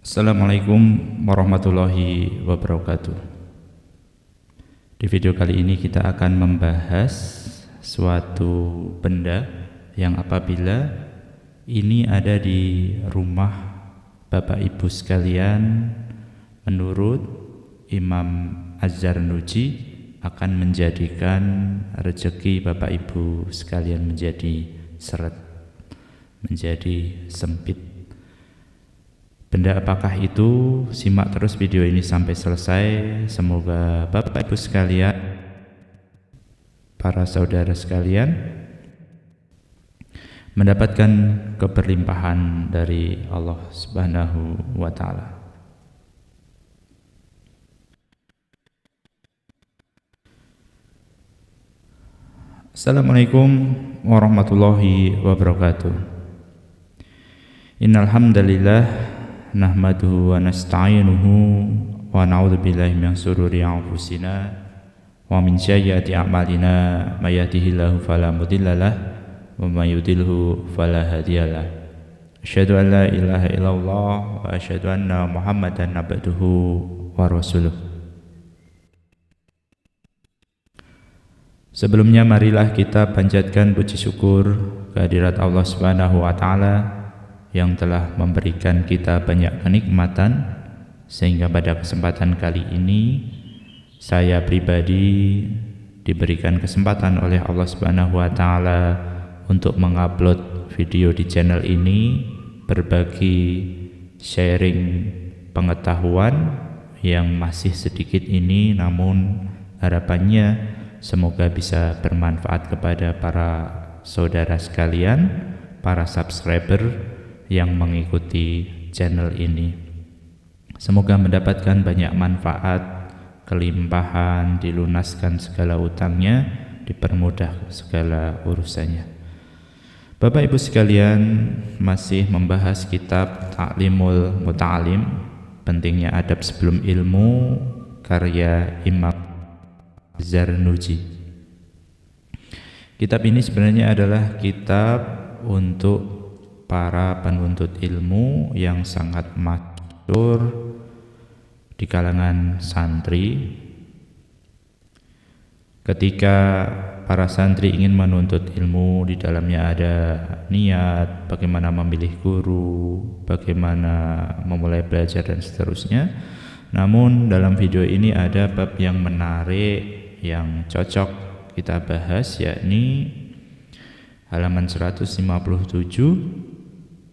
Assalamualaikum warahmatullahi wabarakatuh. Di video kali ini kita akan membahas suatu benda yang apabila ini ada di rumah Bapak Ibu sekalian, menurut Imam Az-Zarnuji akan menjadikan rezeki Bapak Ibu sekalian menjadi seret, menjadi sempit. Benda apakah itu? Simak terus video ini sampai selesai. Semoga Bapak Ibu sekalian, para saudara sekalian, mendapatkan keberlimpahan dari Allah Subhanahu wa Ta'ala. Assalamualaikum warahmatullahi wabarakatuh. Innal hamdalillah nahmaduhu wa nasta'inuhu wa na'udzu billahi min shururi anfusina wa min sayyiati a'malina may yahdihillahu fala mudhillalah wa may yudhlilhu fala hadiyalah. Asyhadu an la ilaha illallah wa asyhadu anna Muhammadan abduhu wa rasuluh. Sebelumnya marilah kita panjatkan puji syukur kehadirat Allah Subhanahu wa Ta'ala yang telah memberikan kita banyak kenikmatan, sehingga pada kesempatan kali ini saya pribadi diberikan kesempatan oleh Allah Subhanahu wa Ta'ala untuk mengupload video di channel ini, berbagi sharing pengetahuan yang masih sedikit ini, namun harapannya semoga bisa bermanfaat kepada para saudara sekalian, para subscriber yang mengikuti channel ini. Semoga mendapatkan banyak manfaat, kelimpahan, dilunaskan segala utangnya, dipermudah segala urusannya. Bapak Ibu sekalian, masih membahas kitab Ta'limul Muta'alim, pentingnya adab sebelum ilmu, karya Imam Zarnuji. Kitab ini sebenarnya adalah kitab untuk para penuntut ilmu yang sangat masyhur di kalangan santri. Ketika para santri ingin menuntut ilmu, di dalamnya ada niat, bagaimana memilih guru, bagaimana memulai belajar dan seterusnya. Namun dalam video ini ada bab yang menarik, yang cocok kita bahas, yakni halaman 157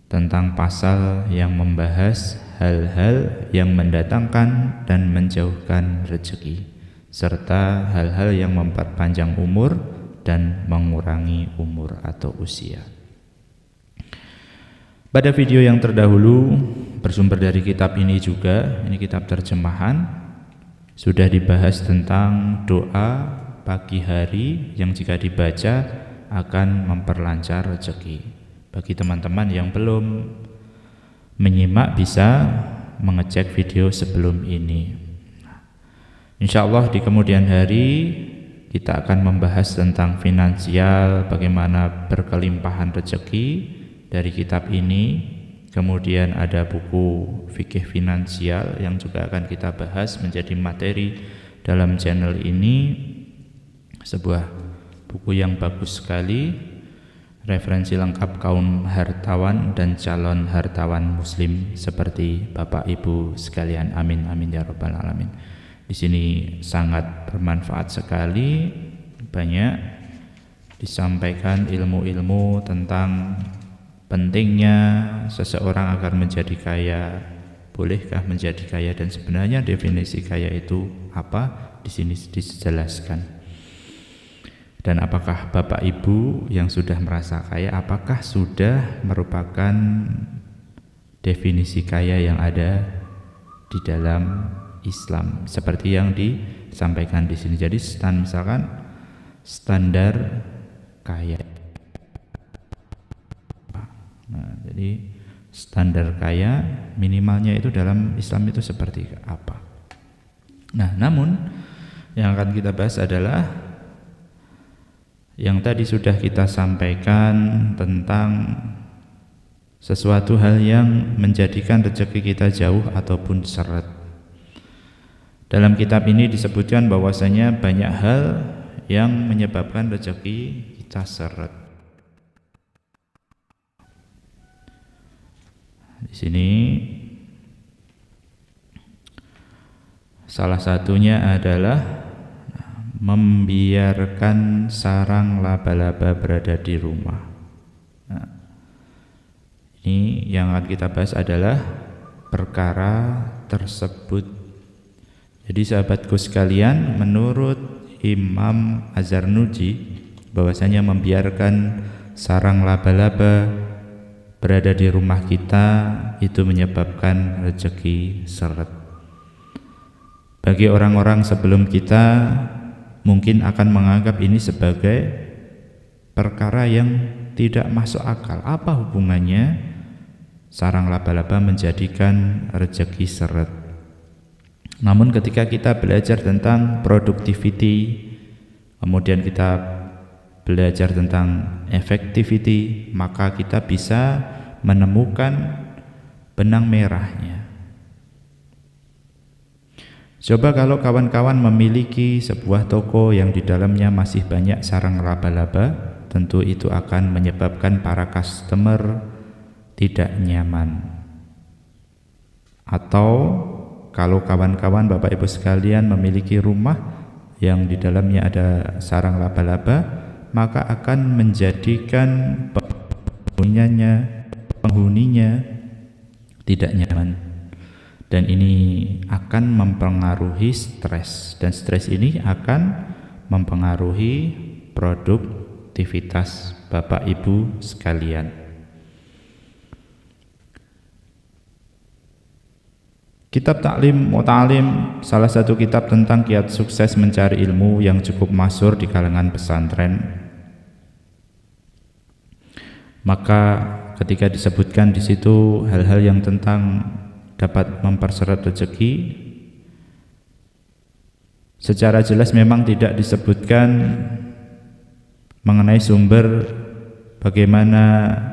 tentang pasal yang membahas hal-hal yang mendatangkan dan menjauhkan rezeki, serta hal-hal yang memperpanjang umur dan mengurangi umur atau usia. Pada video yang terdahulu, bersumber dari kitab ini juga, ini kitab terjemahan, sudah dibahas tentang doa pagi hari yang jika dibaca akan memperlancar rezeki. Bagi teman-teman yang belum menyimak bisa mengecek video sebelum ini. Insya Allah di kemudian hari kita akan membahas tentang finansial, bagaimana berkelimpahan rezeki dari kitab ini. Kemudian ada buku fikih finansial yang juga akan kita bahas menjadi materi dalam channel ini. Sebuah buku yang bagus sekali, referensi lengkap kaum hartawan dan calon hartawan muslim seperti Bapak Ibu sekalian. Amin amin ya rabbal alamin. Di sini sangat bermanfaat sekali, banyak disampaikan ilmu-ilmu tentang pentingnya seseorang agar menjadi kaya, bolehkah menjadi kaya, dan sebenarnya definisi kaya itu apa, di sini dijelaskan. Dan apakah Bapak Ibu yang sudah merasa kaya, apakah sudah merupakan definisi kaya yang ada di dalam Islam seperti yang disampaikan di sini. Jadi misalkan standar kaya. Nah, jadi standar kaya minimalnya itu dalam Islam itu seperti apa? Nah, namun yang akan kita bahas adalah yang tadi sudah kita sampaikan tentang sesuatu hal yang menjadikan rezeki kita jauh ataupun seret. Dalam kitab ini disebutkan bahwasanya banyak hal yang menyebabkan rezeki kita seret. Di sini salah satunya adalah membiarkan sarang laba-laba berada di rumah. Nah, ini yang akan kita bahas adalah perkara tersebut. Jadi sahabatku sekalian, menurut Imam Az-Zarnuji bahwasanya membiarkan sarang laba-laba berada di rumah kita itu menyebabkan rezeki seret. Bagi orang-orang sebelum kita mungkin akan menganggap ini sebagai perkara yang tidak masuk akal. Apa hubungannya sarang laba-laba menjadikan rezeki seret? Namun ketika kita belajar tentang productivity, kemudian kita belajar tentang effectivity, maka kita bisa menemukan benang merahnya. Coba kalau kawan-kawan memiliki sebuah toko yang di dalamnya masih banyak sarang laba-laba, tentu itu akan menyebabkan para customer tidak nyaman. Atau kalau kawan-kawan Bapak Ibu sekalian memiliki rumah yang di dalamnya ada sarang laba-laba, maka akan menjadikan penghuninya tidak nyaman, dan ini akan mempengaruhi stres, dan stres ini akan mempengaruhi produktivitas Bapak Ibu sekalian. Kitab Ta'lim Muta'alim, salah satu kitab tentang kiat sukses mencari ilmu yang cukup masyhur di kalangan pesantren. Maka ketika disebutkan di situ hal-hal yang tentang dapat memperseret rezeki, secara jelas memang tidak disebutkan mengenai sumber bagaimana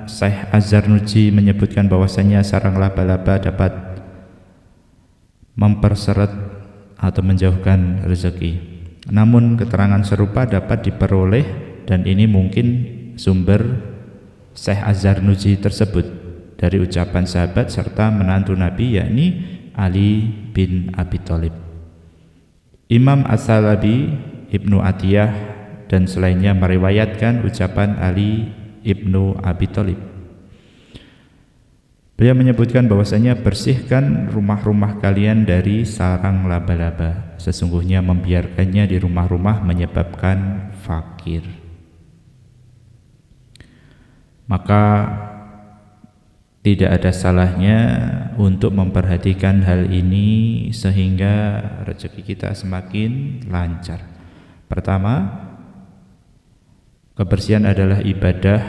Syekh Az-Zarnuji menyebutkan bahwasanya sarang laba-laba dapat memperseret atau menjauhkan rezeki. Namun keterangan serupa dapat diperoleh, dan ini mungkin sumber Syekh Az-Zarnuji tersebut dari ucapan sahabat serta menantu Nabi, yakni Ali bin Abi Thalib. Imam As-Salabi, Ibnu Atiyah dan selainnya meriwayatkan ucapan Ali ibnu Abi Thalib. Beliau menyebutkan bahwasanya bersihkan rumah-rumah kalian dari sarang laba-laba. Sesungguhnya membiarkannya di rumah-rumah menyebabkan fakir. Maka tidak ada salahnya untuk memperhatikan hal ini sehingga rezeki kita semakin lancar. Pertama, kebersihan adalah ibadah,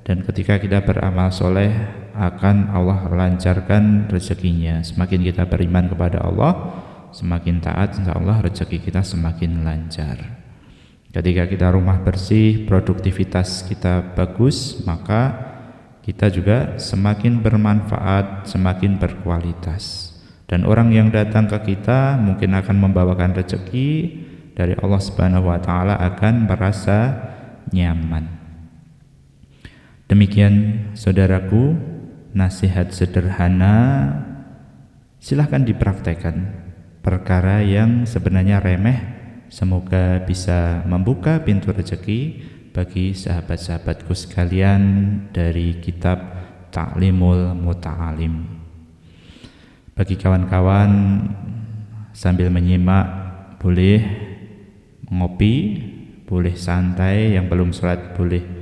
dan ketika kita beramal soleh akan Allah lancarkan rezekinya. Semakin kita beriman kepada Allah, semakin taat, insya Allah rezeki kita semakin lancar. Ketika kita rumah bersih, produktivitas kita bagus, maka kita juga semakin bermanfaat, semakin berkualitas. Dan orang yang datang ke kita mungkin akan membawakan rezeki dari Allah Subhanahu wa taala, akan merasa nyaman. Demikian saudaraku, nasihat sederhana, silahkan dipraktekkan. Perkara yang sebenarnya remeh, semoga bisa membuka pintu rezeki bagi sahabat-sahabatku sekalian dari kitab Ta'limul Muta'alim. Bagi kawan-kawan sambil menyimak, boleh ngopi, boleh santai, yang belum sholat boleh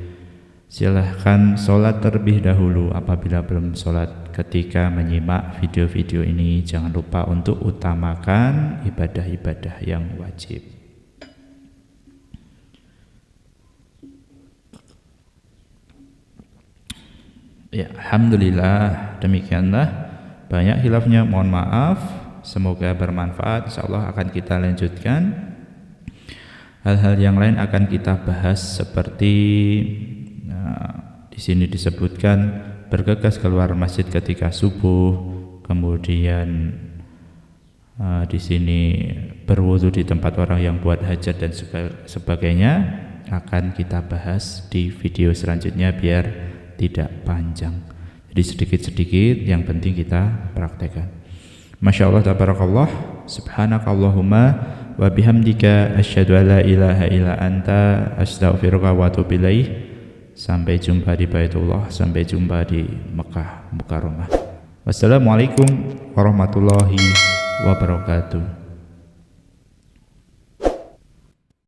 silahkan sholat terlebih dahulu. Apabila belum sholat, ketika menyimak video-video ini jangan lupa untuk utamakan ibadah-ibadah yang wajib. Ya, alhamdulillah, demikianlah. Banyak khilafnya, mohon maaf. Semoga bermanfaat. Insyaallah akan kita lanjutkan. Hal-hal yang lain akan kita bahas seperti di sini disebutkan bergegas keluar masjid ketika subuh, kemudian di sini berwudu di tempat orang yang buat hajat dan sebagainya, akan kita bahas di video selanjutnya biar tidak panjang. Jadi sedikit-sedikit yang penting kita praktekkan. Masya Allah, tabarakallah, subhanakallahumma wa bihamdika asyhadu an la ilaha illa anta astaghfiruka wa atubu ilaih. Sampai jumpa di Baitullah, sampai jumpa di Mekah Mukarramah. Wassalamualaikum warahmatullahi wabarakatuh.